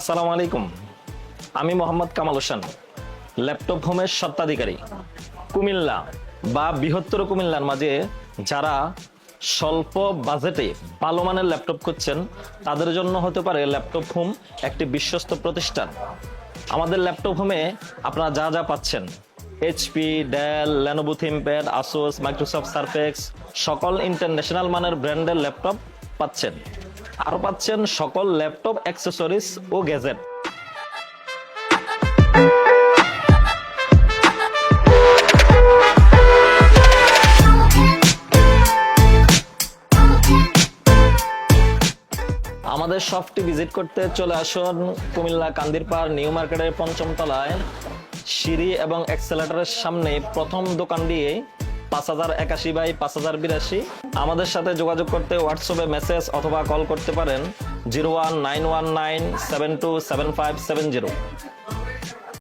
আসসালামু আলাইকুম। আমি মোহাম্মদ কামাল হোসেন, ল্যাপটপ হোমের স্বত্বাধিকারী। কুমিল্লা বা বৃহত্তর কুমিল্লার মাঝে যারা স্বল্প বাজেটে ভালো মানের ল্যাপটপ খুঁজছেন, তাদের জন্য হতে পারে ল্যাপটপ হোম একটি বিশ্বস্ত প্রতিষ্ঠান। আমাদের ল্যাপটপ হোমে আপনারা যা যা পাচ্ছেন, HP, Dell, Lenovo ThinkPad, Asus, Microsoft Surface, সকল ইন্টারন্যাশনাল মানের ব্র্যান্ডের ল্যাপটপ পাচ্ছেন। আর পাচ্ছেন সকল ল্যাপটপ অ্যাক্সেসরিজ ও গ্যাজেট। আমাদের শপটি ভিজিট করতে চলে আসুন কুমিল্লা কান্দিরপাড় নিউ মার্কেটের ৫ম তলায়, সিঁড়ি এবং এক্সেলেটরের সামনে প্রথম দোকান দিয়ে ৫০৮১/৫০৮২। আমাদের সাথে যোগাযোগ করতে হোয়াটসঅ্যাপে মেসেজ অথবা কল করতে পারেন 019197275770।